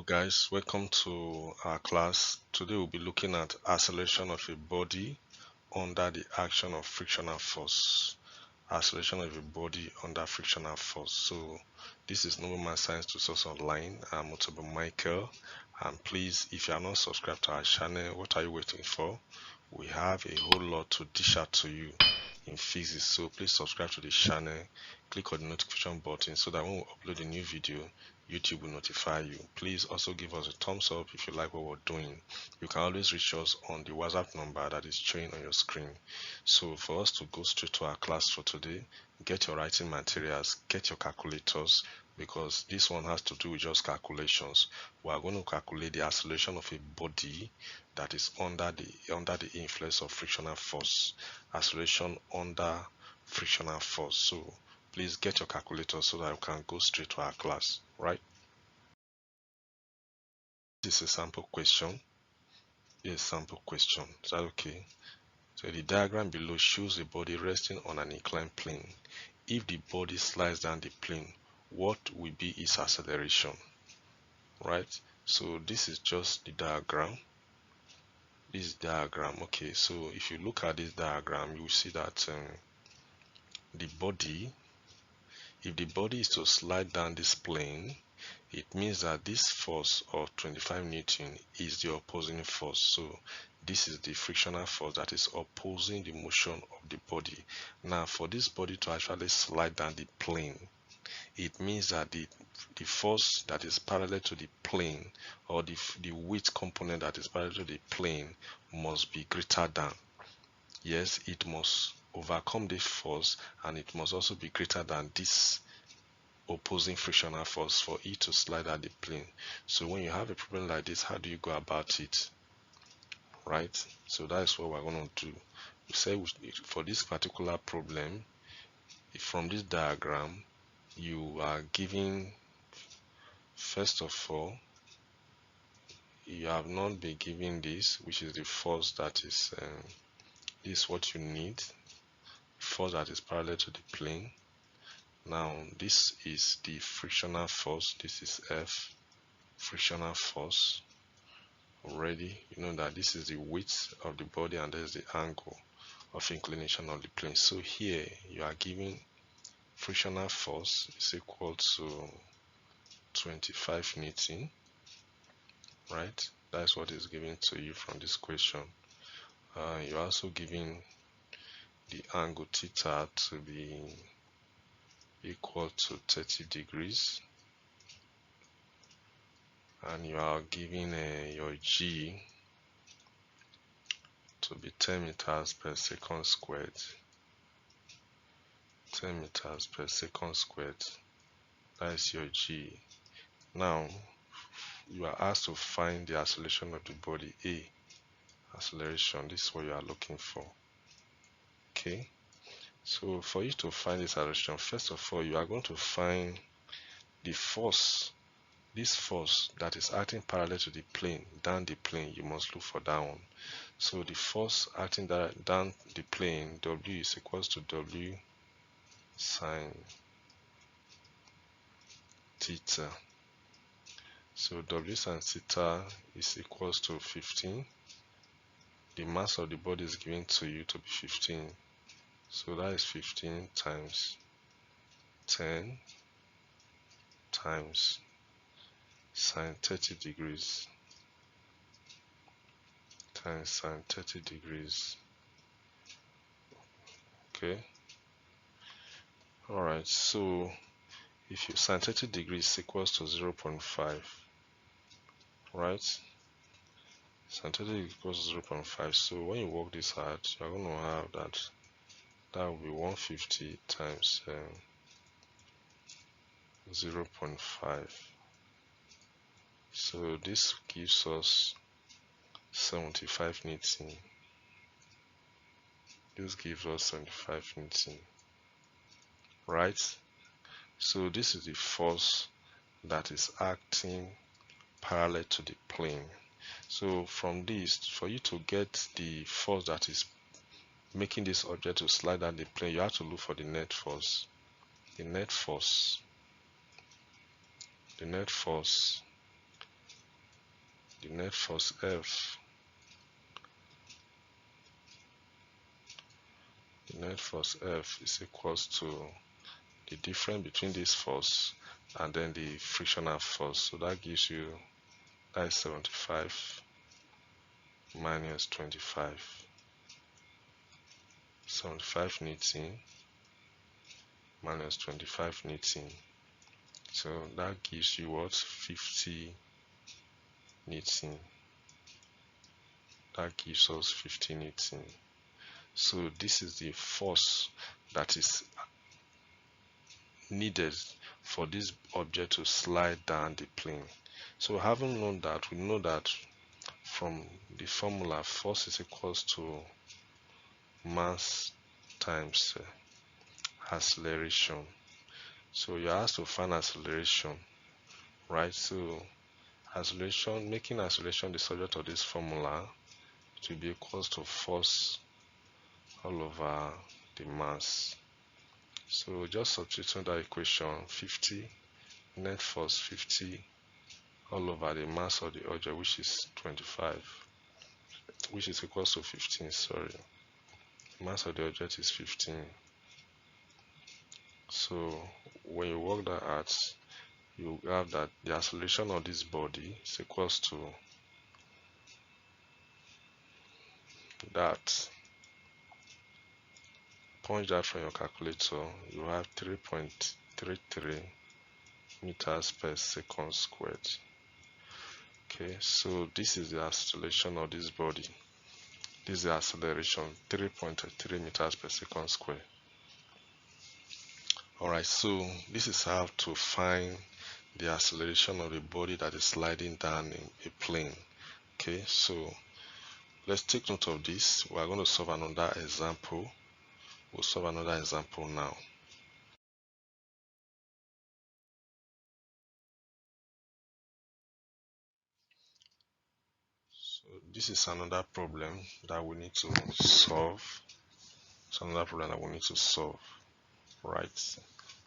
Guys, welcome to our class. Today we'll be looking at acceleration of a body under the action of frictional force. Acceleration of a body under frictional force. So this is Nobleman Science to Source Online. I'm Otobo Michael, and please, if you are not subscribed to our channel, what are you waiting for? We have a whole lot to dish out to you in physics, so please subscribe to the channel, click on the notification button so that when we upload a new video, YouTube will notify you. Please also give us a thumbs up if you like what we're doing. You can always reach us on the WhatsApp number that is showing on your screen. So for us to go straight to our class for today, get your writing materials, get your calculators, because this one has to do with just calculations. We are going to calculate the acceleration of a body that is under the influence of frictional force. Acceleration under frictional force. So please get your calculator so that you can go straight to our class, right? This is a sample question. Here's a sample question. Is that okay? So the diagram below shows a body resting on an inclined plane. If the body slides down the plane, what will be its acceleration? Right? So this is just the diagram. This diagram. Okay, so if you look at this diagram, you will see that the body, if the body is to slide down this plane, it means that this force of 25 Newton is the opposing force. So this is the frictional force that is opposing the motion of the body. Now for this body to actually slide down the plane, it means that the force that is parallel to the plane, or the weight component that is parallel to the plane, must be greater than. Yes, it must overcome this force, and it must also be greater than this opposing frictional force for it to slide at the plane. So when you have a problem like this, how do you go about it? Right? So that is what we're going to do. We say for this particular problem, from this diagram, you are given, first of all, you have not been given this, which is the force that is what you need, force that is parallel to the plane. Now this is the frictional force. This is F, frictional force. Already you know that this is the width of the body and there's the angle of inclination of the plane. So here you are given frictional force is equal to 25 Newton, right? That's what is given to you from this question. You're also given the angle theta to be equal to 30 degrees, and you are given your G to be 10 meters per second squared. 10 meters per second squared. That is your G. Now you are asked to find the acceleration of the body. A, acceleration. This is what you are looking for. Okay, so for you to find this acceleration, first of all, you are going to find the force. This force that is acting parallel to the plane, down the plane, you must look for that one. So the force acting down the plane, W is equals to W sine theta. So W sine theta is equals to 15. The mass of the body is given to you to be 15. So that is 15 times 10 times sine 30 degrees times sine 30 degrees. Okay. Alright, so if you sine 30 degrees equals to 0.5, right? Sine 30 equals to 0.5. So when you work this out, you're going to have that will be 150 times 0.5. So this gives us 75 Newton. This gives us 75 Newton, right? So this is the force that is acting parallel to the plane. So from this, for you to get the force that is making this object to slide down the plane, you have to look for the net force. The net force the net force F, the net force F is equals to the difference between this force and then the frictional force. So that gives you, that is 75 minus 25. 75 Newton minus 25 Newton. So that gives you what? 50 Newton. That gives us 50 Newton. So this is the force that is needed for this object to slide down the plane. So having known that, we know that from the formula, force is equals to mass times acceleration. So you have to find acceleration, right? So acceleration, making acceleration the subject of this formula, it will be equals to force all over the mass. So just substituting that equation, 50 net force 50 all over the mass of the object, which is 25, which is equals to 15. Sorry, mass of the object is 15. So when you work that out, you have that the acceleration of this body is equals to that. Punch that from your calculator, you have 3.33 meters per second squared. Okay, so this is the acceleration of this body. This is the acceleration, 3.3 meters per second squared. Alright, so this is how to find the acceleration of the body that is sliding down in a plane. Okay, so let's take note of this. We are going to solve another example. We'll solve another example now. So this is another problem that we need to solve. It's another problem that we need to solve, right?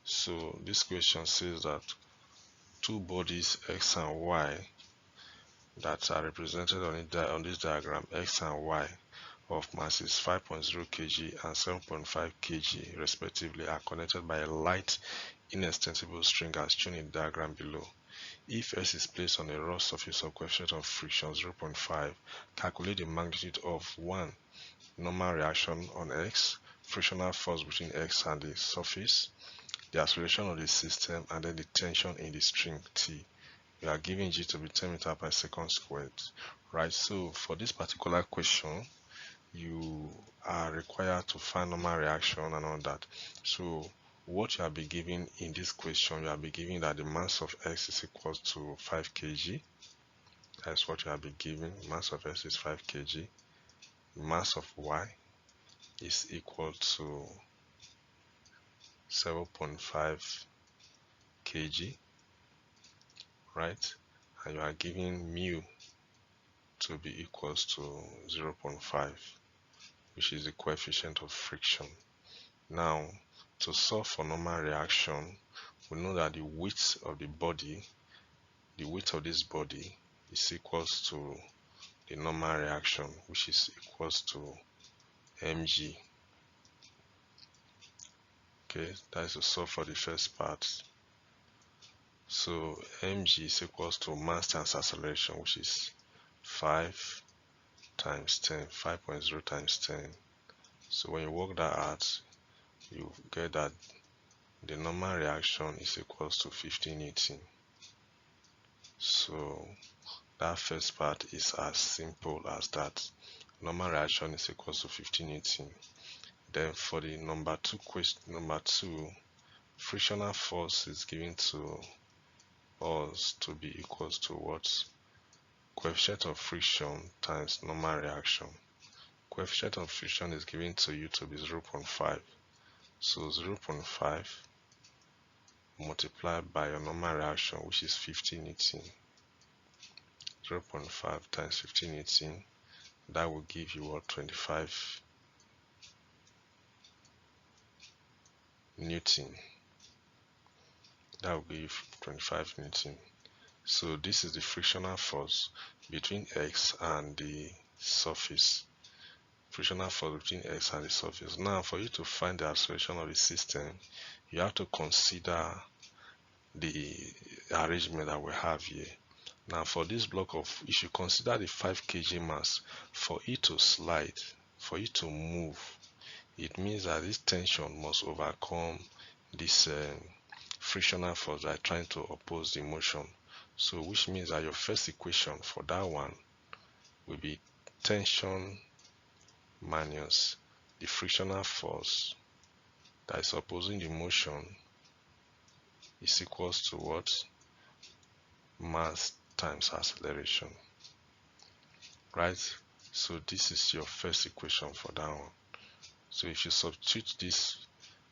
So this question says that two bodies X and Y that are represented on this diagram, X and Y, of masses 5.0 kg and 7.5 kg respectively, are connected by a light inextensible string as shown in the diagram below. If S is placed on a raw surface of coefficient of friction 0.5, calculate the magnitude of 1. Normal reaction on X, frictional force between X and the surface, the acceleration of the system, and then the tension in the string T. We are giving G to be 10 meters per second squared. Right, so for this particular question, you are required to find normal reaction and all that. So what you will be given in this question, you will be given that the mass of X is equal to 5 kg. That's what you will be given. Mass of X is 5 kg. Mass of Y is equal to 7.5 kg, right? And you are giving mu to be equals to 0.5, which is the coefficient of friction. Now, to solve for normal reaction, we know that the width of the body, the width of this body is equals to the normal reaction, which is equals to mg. Okay, that is to solve for the first part. So mg is equals to mass times acceleration, which is 5 times 10, 5.0 times 10. So when you work that out, you get that the normal reaction is equals to 15 Newton. So that first part is as simple as that. Normal reaction is equals to 15 Newton. Then for the number two, frictional force is given to us to be equals to what? Coefficient of friction times normal reaction. Coefficient of friction is given to you to be 0.5. So 0.5 multiplied by your normal reaction, which is 15 Newton. 0.5 times 15 Newton, that will give you what? 25 Newton. That will give 25 Newton. So this is the frictional force between X and the surface. Frictional force between X and the surface. Now, for you to find the acceleration of the system, you have to consider the arrangement that we have here. Now, for this block of, if you consider the 5 kg mass, for it to slide, for it to move, it means that this tension must overcome this frictional force that are trying to oppose the motion. So, which means that your first equation for that one will be tension minus the frictional force that is opposing the motion is equals to what? Mass times acceleration. Right? So this is your first equation for that one. So if you substitute this,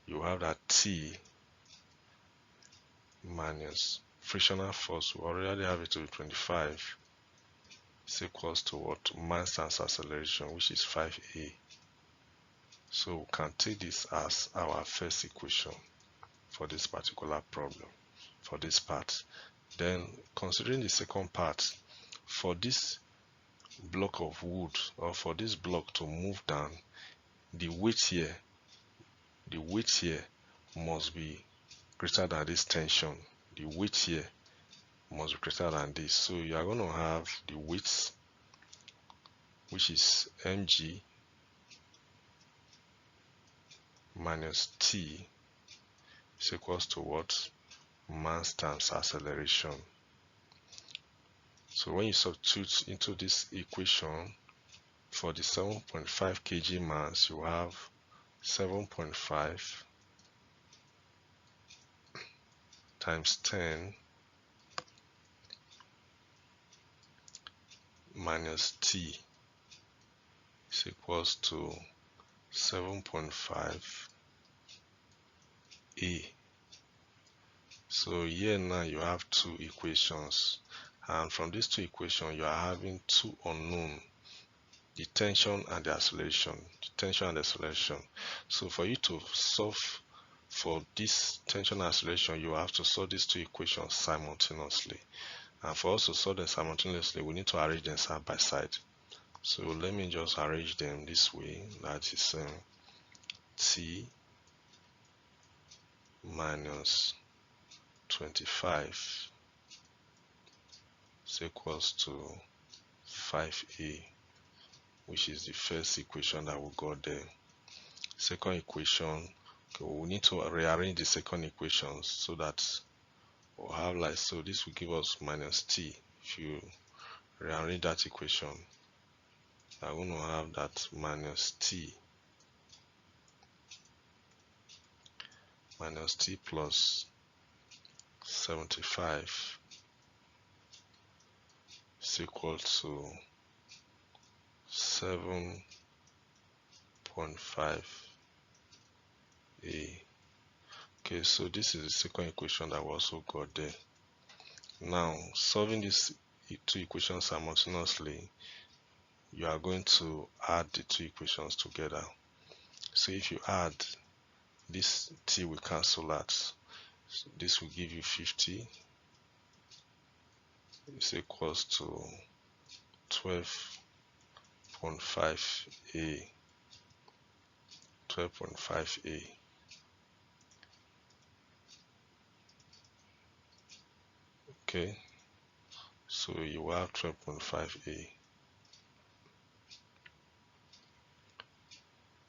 you have that T minus frictional force, we already have it to be 25, is equals to what? Mass times acceleration, which is 5a. So we can take this as our first equation for this particular problem, for this part. Then considering the second part, for this block of wood, or for this block to move down, the weight here must be greater than this tension. The weight here must be greater than this. So you are going to have the weight, which is mg minus t, is equals to what? Mass times acceleration. So when you substitute into this equation, for the 7.5 kg mass, you have 7.5 times 10 minus t is equals to 7.5 a. So here now you have two equations, and from these two equations you are having two unknown, the tension and the acceleration. So for you to solve for this tension and acceleration, you have to solve these two equations simultaneously. And for us to solve them simultaneously, we need to arrange them side by side. So let me just arrange them this way. That is t minus 25 is equals to 5a, which is the first equation that we got there. Second equation, okay, we need to rearrange the second equation so that we'll have like, so this will give us minus t. If you rearrange that equation, I'm going to have that minus t plus 75 is equal to 7.5a. Okay, so this is the second equation that we also got there. Now, solving these two equations simultaneously, you are going to add the two equations together. So if you add, this t will cancel out. So this will give you 50 is equals to 12.5a. 12.5a. Okay, so you have 12.5a.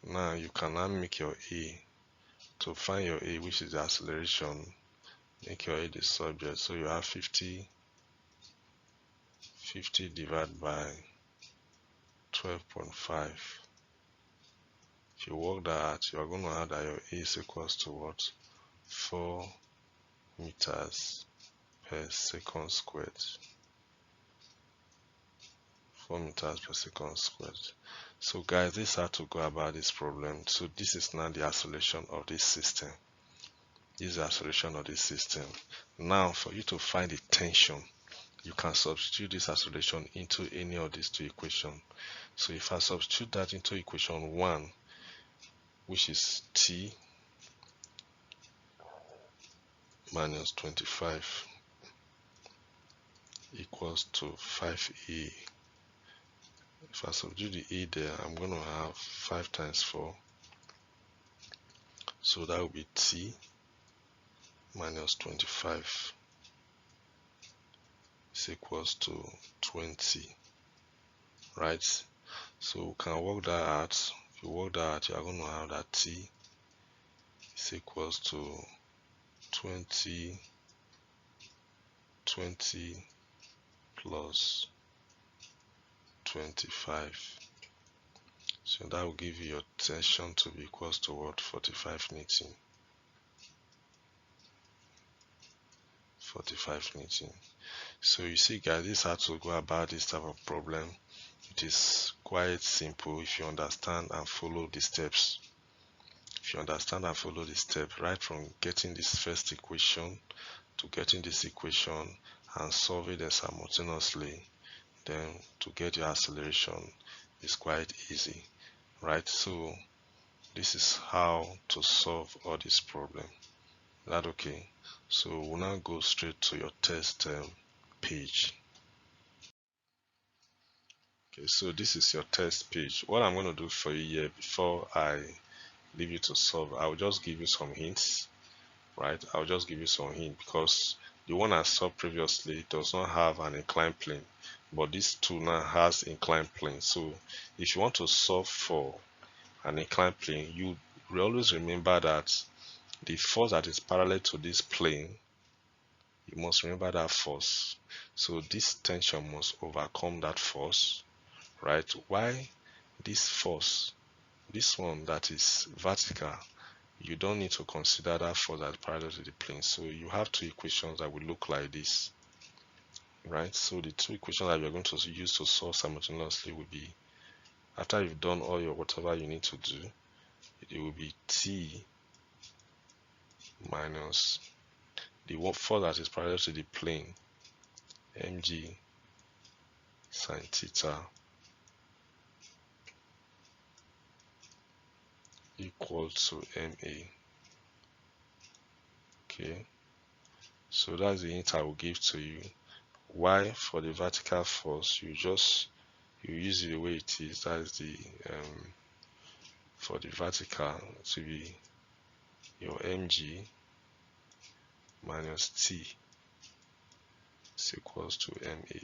Now you can now make your a. To find your a, which is the acceleration, make your a the subject. So you have 50 divided by 12.5. If you work that out, you are going to have that your a is equals to what? 4 meters per second squared. 4 meters per second squared. So guys, this is how to go about this problem. So this is now the acceleration of this system. This is the acceleration of this system. Now for you to find the tension, you can substitute this acceleration into any of these two equations. So if I substitute that into equation 1, which is t minus 25 equals to 5a. If I substitute the a there, I'm going to have 5 times 4. So that will be t minus 25 is equals to 20, right? So we can work that out. If you work that out, you are going to have that t is equals to 20 plus 25. So that will give you your tension to be equals to what? 45 Newton. 45 Newton. So you see guys, this is how to go about this type of problem. It is quite simple if you understand and follow the steps. If you understand and follow the steps, right from getting this first equation to getting this equation and solving them simultaneously, then to get your acceleration is quite easy, right? So this is how to solve all this problem. Is that okay? So we'll now go straight to your test page. Okay, so this is your test page. What I'm going to do for you here before I leave you to solve, I'll just give you some hints, right? I'll just give you some hints because the one I saw previously does not have an inclined plane, but this two now has inclined plane. So if you want to solve for an inclined plane, you will always remember that the force that is parallel to this plane, you must remember that force. So this tension must overcome that force, right? Why this force, this one that is vertical, you don't need to consider that force that is parallel to the plane. So you have two equations that will look like this, right? So the two equations that you're going to use to solve simultaneously will be, after you've done all your whatever you need to do, it will be t minus the force that is parallel to the plane, mg sine theta, equal to ma. Okay, so that's the hint I will give to you. Why for the vertical force, you use it the way it is. That is the for the vertical to be your mg minus t is equals to ma.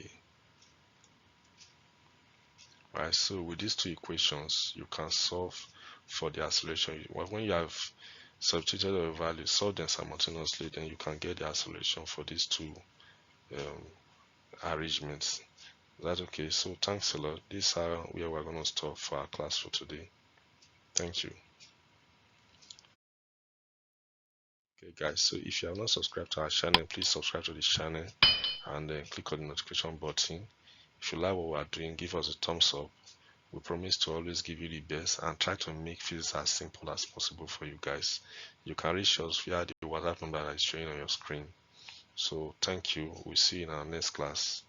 Right, so with these two equations, you can solve for the acceleration. When you have substituted your values, solve them simultaneously, then you can get the acceleration for these two arrangements. That's okay. So thanks a lot. This is how where we're going to stop for our class for today. Thank you. Okay guys, so if you have not subscribed to our channel, please subscribe to the channel and then click on the notification button. If you like what we are doing, give us a thumbs up. We promise to always give you the best and try to make physics as simple as possible for you guys. You can reach us via the WhatsApp number that is showing on your screen. So thank you. We'll see you in our next class.